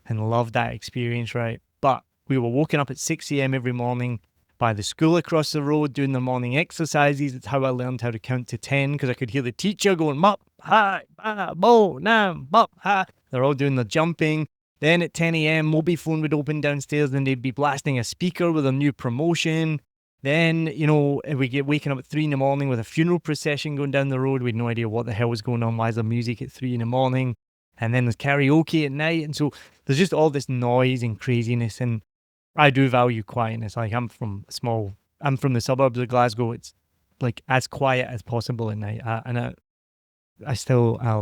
B: and loved that experience, right? But we were woken up at 6 a.m. every morning by the school across the road doing the morning exercises. It's how I learned how to count to 10, because I could hear the teacher going, mop, hi, ba, bo, nam, mop, ha. They're all doing the jumping. Then at 10 a.m., mobile phone would open downstairs and they'd be blasting a speaker with a new promotion. Then, we get waking up at 3 in the morning with a funeral procession going down the road. We had no idea what the hell was going on. Why is there music at 3 in the morning? And then there's karaoke at night. And so there's just all this noise and craziness. And I do value quietness. Like I'm from the suburbs of Glasgow. It's like as quiet as possible at night. I'll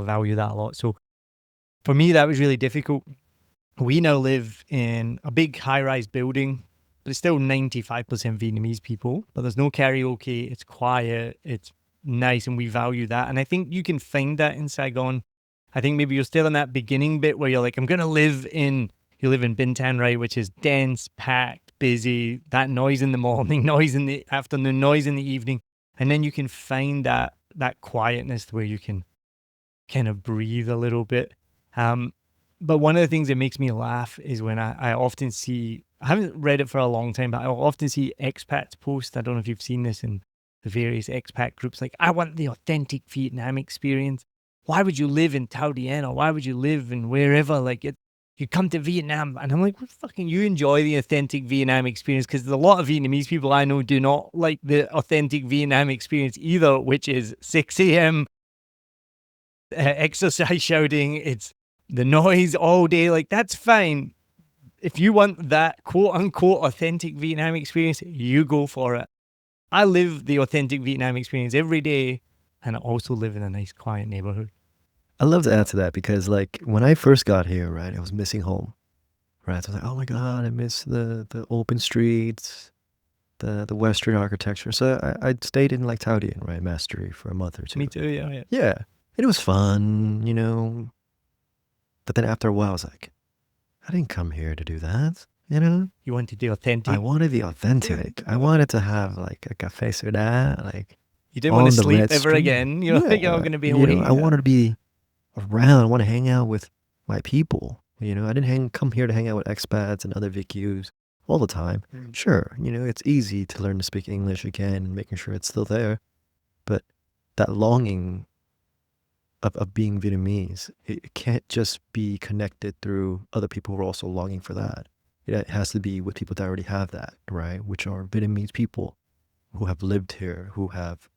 B: value that a lot. So for me, that was really difficult. We now live in a big high-rise building, but it's still 95% Vietnamese people. But there's no karaoke. It's quiet. It's nice and we value that. And I think you can find that in Saigon. I think maybe you're still in that beginning bit where you're like, you live in Bintan, right, which is dense, packed, busy, that noise in the morning, noise in the afternoon, noise in the evening. And then you can find that quietness where you can kind of breathe a little bit. But one of the things that makes me laugh is when I often see, I haven't read it for a long time, but I often see expats post. I don't know if you've seen this in the various expat groups, like, I want the authentic Vietnam experience. Why would you live in Tao Dien, or why would you live in wherever? Like, you come to Vietnam. And I'm like, what fucking, you enjoy the authentic Vietnam experience, because a lot of Vietnamese people I know do not like the authentic Vietnam experience either, which is 6 a.m. Exercise shouting. It's the noise all day. Like, that's fine. If you want that quote unquote authentic Vietnam experience, you go for it. I live the authentic Vietnam experience every day, and I also live in a nice, quiet neighborhood.
A: I love to add to that because, like, when I first got here, right, I was missing home, right? So I was like, oh my God, I miss the open streets, the Western architecture. So I stayed in, like, Tao Dien, right, Mastery for a month or two.
B: Me too, yeah.
A: Yeah. And it was fun, you know. But then after a while, I was like, I didn't come here to do that, you know?
B: You wanted the authentic.
A: I wanted the authentic. I wanted to have, like, a cafe soda, like,
B: You didn't want to
A: on the
B: sleep
A: red
B: ever
A: street.
B: again. You're like, you're going to be
A: You
B: away.
A: know, I wanted to be around. I want to hang out with my people. You know, I didn't come here to hang out with expats and other VQs all the time. Sure, you know, it's easy to learn to speak English again and making sure it's still there. But that longing of being Vietnamese, it can't just be connected through other people who are also longing for that. It has to be with people that already have that, right? Which are Vietnamese people who have lived here, who have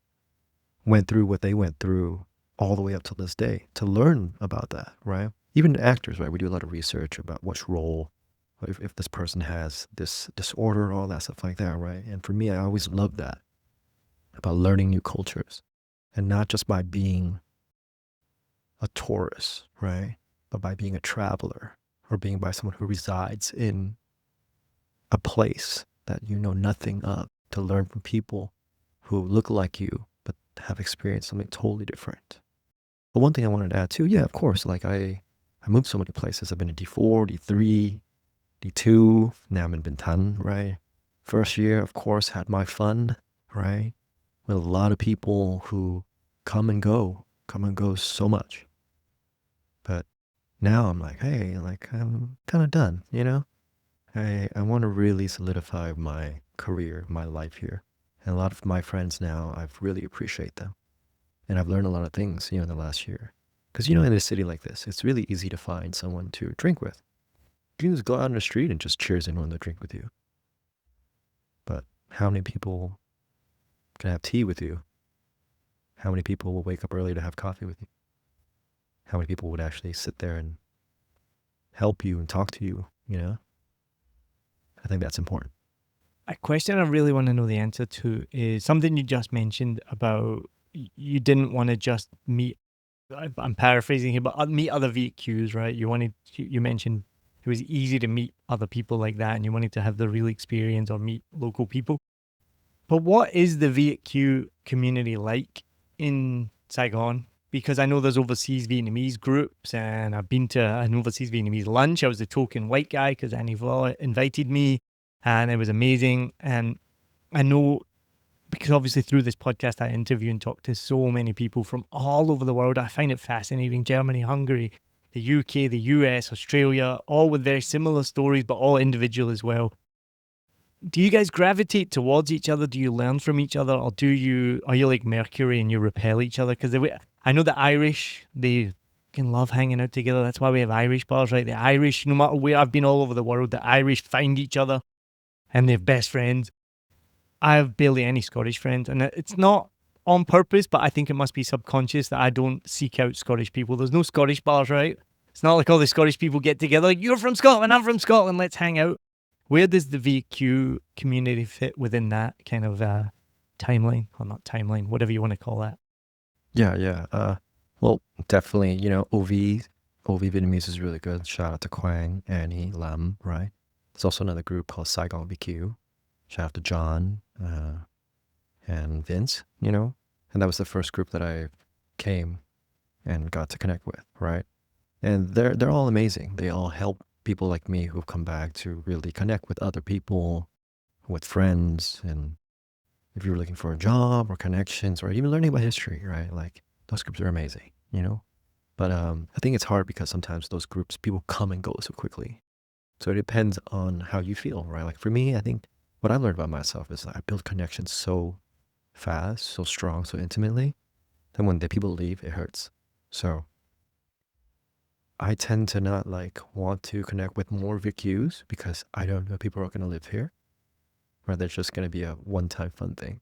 A: went through what they went through all the way up to this day to learn about that, right? Even actors, right? We do a lot of research about which role, if this person has this disorder, all that stuff like that, right? And for me, I always loved that about learning new cultures, and not just by being a tourist, right? But by being a traveler, or being by someone who resides in a place that you know nothing of, to learn from people who look like you but have experienced something totally different. But one thing I wanted to add too, yeah, of course, like I moved so many places. I've been to D4, D3, D2, now I'm in Bintan, right? First year, of course, had my fun, right? With a lot of people who come and go so much. But now I'm like, hey, like, I'm kind of done, you know? I want to really solidify my career, my life here. And a lot of my friends now, I really appreciate them. And I've learned a lot of things, you know, in the last year. Because, you know, in a city like this, it's really easy to find someone to drink with. You can just go out on the street and just cheers anyone to drink with you. But how many people can have tea with you? How many people will wake up early to have coffee with you? How many people would actually sit there and help you and talk to you, you know? I think that's important.
B: A question I really want to know the answer to is something you just mentioned about you didn't want to just meet, I'm paraphrasing here, but meet other VQs, right? You mentioned it was easy to meet other people like that, and you wanted to have the real experience or meet local people. But what is the VQ community like in Saigon? Because I know there's overseas Vietnamese groups, and I've been to an overseas Vietnamese lunch. I was the token white guy because Annie Vla invited me, and it was amazing. And I know, because obviously through this podcast, I interview and talk to so many people from all over the world. I find it fascinating. Germany, Hungary, the UK, the US, Australia, all with very similar stories, but all individual as well. Do you guys gravitate towards each other? Do you learn from each other? Or are you like Mercury and you repel each other? Because I know the Irish, they can love hanging out together. That's why we have Irish bars, right? The Irish, no matter where I've been all over the world, the Irish find each other and they're best friends. I have barely any Scottish friends, and it's not on purpose, but I think it must be subconscious that I don't seek out Scottish people. There's no Scottish bars, right? It's not like all the Scottish people get together, like, you're from Scotland, I'm from Scotland, let's hang out. Where does the VQ community fit within that kind of timeline? Or not timeline, whatever you want to call that.
A: Yeah. Well, definitely, you know, OV Vietnamese is really good. Shout out to Quang, Annie, Lam, right? There's also another group called Saigon VQ. Shout out to John and Vince, you know. And that was the first group that I came and got to connect with, right? And they're all amazing. They all help people like me who've come back to really connect with other people, with friends, and if you're looking for a job or connections or even learning about history, right? Like those groups are amazing, you know? But I think it's hard because sometimes those groups, people come and go so quickly. So it depends on how you feel, right? Like for me, I think what I've learned about myself is that I build connections so fast, so strong, so intimately that when the people leave, it hurts. So I tend to not like want to connect with more VQs because I don't know people are going to live here, or they're just going to be a one-time fun thing.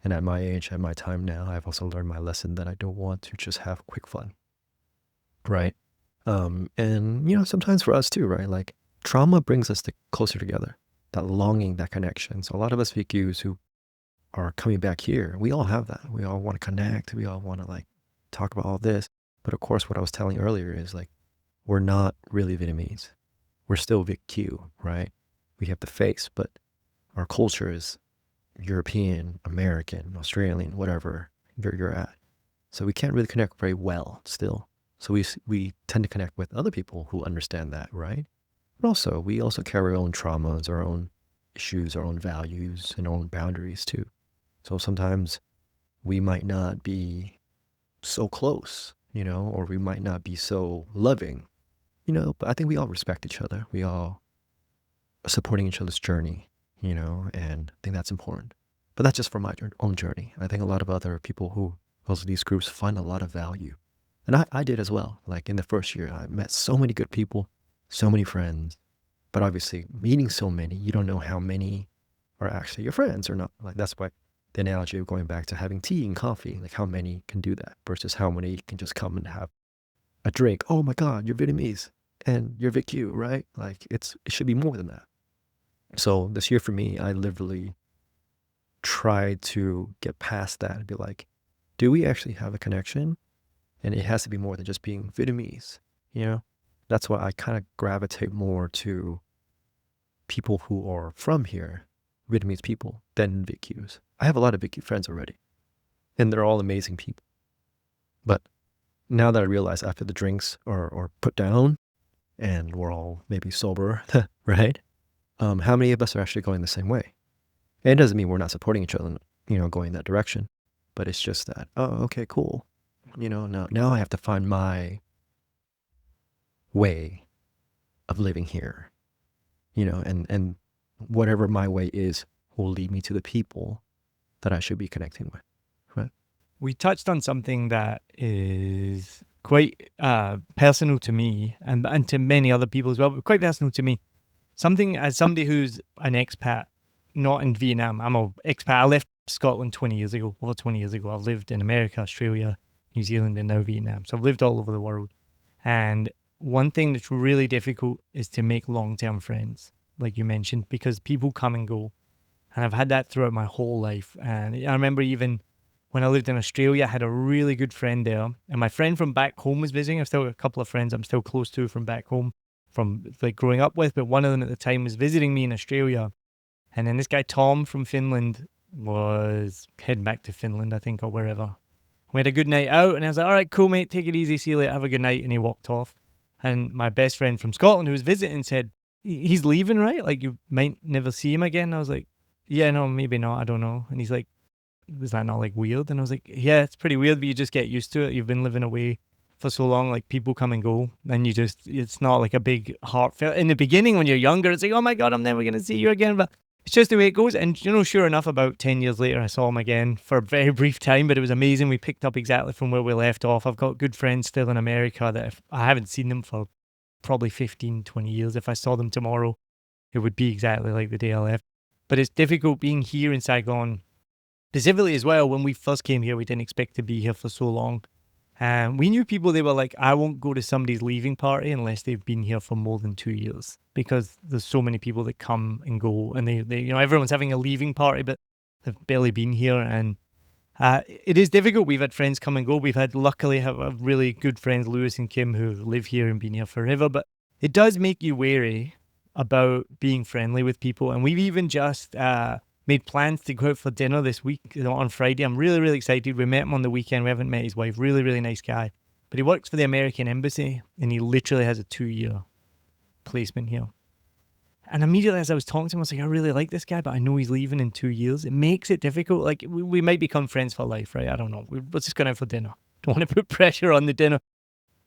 A: And at my age, at my time now, I've also learned my lesson that I don't want to just have quick fun, right? And sometimes for us too, right? Like trauma brings us closer together. That longing, that connection. So a lot of us VQs who are coming back here, we all have that. We all want to connect. We all want to like talk about all this. But of course, what I was telling earlier is like we're not really Vietnamese. We're still VQ, right? We have the face, but our culture is European, American, Australian, whatever you're at. So we can't really connect very well still. So we tend to connect with other people who understand that, right? But also, we also carry our own traumas, our own issues, our own values, and our own boundaries too. So sometimes we might not be so close, or we might not be so loving, but I think we all respect each other. We all are supporting each other's journey, and I think that's important. But that's just for my own journey. I think a lot of other people who go to these groups find a lot of value. And I did as well. Like in the first year, I met so many good people, so many friends. But obviously, meeting so many, you don't know how many are actually your friends or not. Like that's why the analogy of going back to having tea and coffee, like how many can do that versus how many can just come and have a drink. Oh my God, you're Vietnamese and you're VQ, right? Like it should be more than that. So this year for me, I literally tried to get past that and be like, do we actually have a connection? And it has to be more than just being Vietnamese, That's why I kind of gravitate more to people who are from here, Vietnamese people, than VQs. I have a lot of VQ friends already, and they're all amazing people. But now that I realize after the drinks are put down and we're all maybe sober, right? How many of us are actually going the same way? And it doesn't mean we're not supporting each other, going that direction. But it's just that, oh, okay, cool. Now I have to find my way of living here, and whatever my way is will lead me to the people that I should be connecting with. Right?
B: We touched on something that is quite personal to me and to many other people as well, but quite personal to me. Something as somebody who's an expat, not in Vietnam. I'm an expat. I left Scotland 20 years ago, over 20 years ago. I've lived in America, Australia, New Zealand, and now Vietnam. So I've lived all over the world. And one thing that's really difficult is to make long-term friends, like you mentioned, because people come and go. And I've had that throughout my whole life. And I remember even when I lived in Australia, I had a really good friend there. And my friend from back home was visiting. I've still got a couple of friends I'm still close to from back home, from like growing up with. But one of them at the time was visiting me in Australia. And then this guy, Tom from Finland, was heading back to Finland, I think, or wherever. We had a good night out. And I was like, all right, cool, mate. Take it easy. See you later. Have a good night. And he walked off. And my best friend from Scotland who was visiting said, he's leaving, right? Like you might never see him again. I was like, yeah, no, maybe not. I don't know. And he's like, was that not like weird? And I was like, yeah, it's pretty weird, but you just get used to it. You've been living away for so long, like people come and go, and it's not like a big heartfelt. In the beginning, when you're younger, it's like, oh my God, I'm never going to see you again. But it's just the way it goes. And, sure enough, about 10 years later, I saw him again for a very brief time, but it was amazing. We picked up exactly from where we left off. I've got good friends still in America that if I haven't seen them for probably 15, 20 years. If I saw them tomorrow, it would be exactly like the day I left. But it's difficult being here in Saigon, specifically as well. When we first came here, we didn't expect to be here for so long. We knew people, they were like, I won't go to somebody's leaving party unless they've been here for more than 2 years, because there's so many people that come and go, and they everyone's having a leaving party, but they've barely been here. And it is difficult. We've had friends come and go. Luckily have really good friends, Lewis and Kim, who live here and been here forever, but it does make you wary about being friendly with people. And we've even just made plans to go out for dinner this week on Friday. I'm really, really excited. We met him on the weekend. We haven't met his wife. Really, really nice guy. But he works for the American Embassy, and he literally has a 2-year placement here. And immediately as I was talking to him, I was like, I really like this guy, but I know he's leaving in 2 years. It makes it difficult. Like, we might become friends for life, right? I don't know. We're just going out for dinner. Don't want to put pressure on the dinner.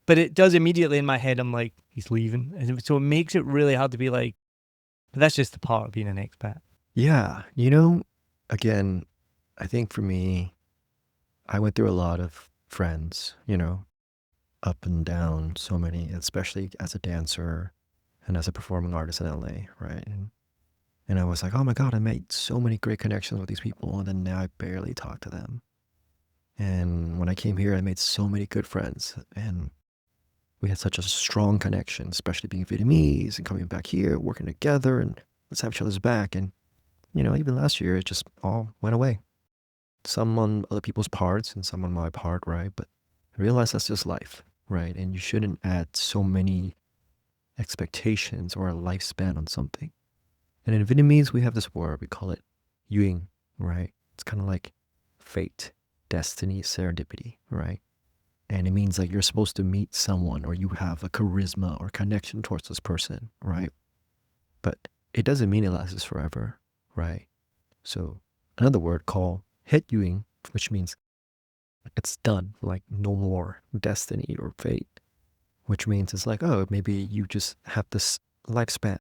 B: But it does immediately in my head, I'm like, he's leaving. And so it makes it really hard to be like, but that's just the part of being an expat.
A: Yeah. Again, I think for me, I went through a lot of friends, up and down, so many, especially as a dancer and as a performing artist in LA, right? And I was like, oh my God, I made so many great connections with these people, and then now I barely talk to them. And when I came here, I made so many good friends, and we had such a strong connection, especially being Vietnamese and coming back here, working together, and let's have each other's back. And, even last year, it just all went away. Some on other people's parts and some on my part, right? But I realized that's just life, right? And you shouldn't add so many expectations or a lifespan on something. And in Vietnamese, we have this word, we call it Yuen, right? It's kind of like fate, destiny, serendipity, right? And it means like you're supposed to meet someone or you have a charisma or connection towards this person, right? But it doesn't mean it lasts forever, right? So another word called Het Yuen, which means it's done, like no more destiny or fate, which means it's like, oh, maybe you just have this lifespan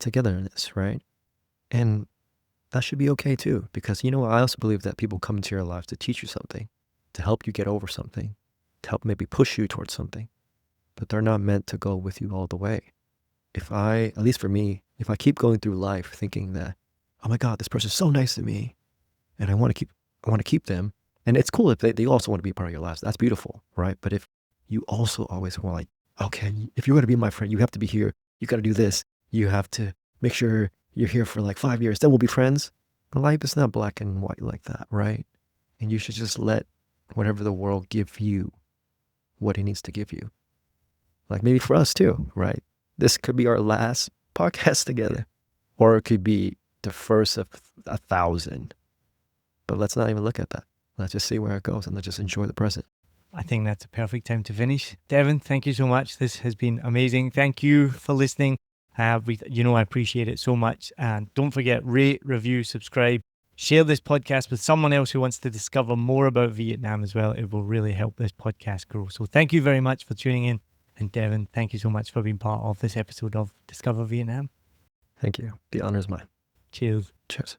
A: togetherness, right? And that should be okay too, because I also believe that people come into your life to teach you something, to help you get over something, to help maybe push you towards something, but they're not meant to go with you all the way. At least for me, if I keep going through life thinking that, oh my God, this person's so nice to me, and I want to keep them, and it's cool if they also want to be part of your lives. That's beautiful, right? But if you also always want, like, okay, if you're going to be my friend, you have to be here. You got to do this. You have to make sure you're here for like 5 years. Then we'll be friends. Life is not black and white like that, right? And you should just let whatever the world give you what it needs to give you. Like maybe for us too, right? This could be our last podcast together, or it could be the first of 1,000. But let's not even look at that. Let's just see where it goes and let's just enjoy the present.
B: I think that's a perfect time to finish. Devin, thank you so much. This has been amazing. Thank you for listening. I appreciate it so much. And don't forget, rate, review, subscribe, share this podcast with someone else who wants to discover more about Vietnam as well. It will really help this podcast grow. So thank you very much for tuning in. And Devin, thank you so much for being part of this episode of Discover Vietnam.
A: Thank you. The honor is mine.
B: Cheers.
A: Cheers.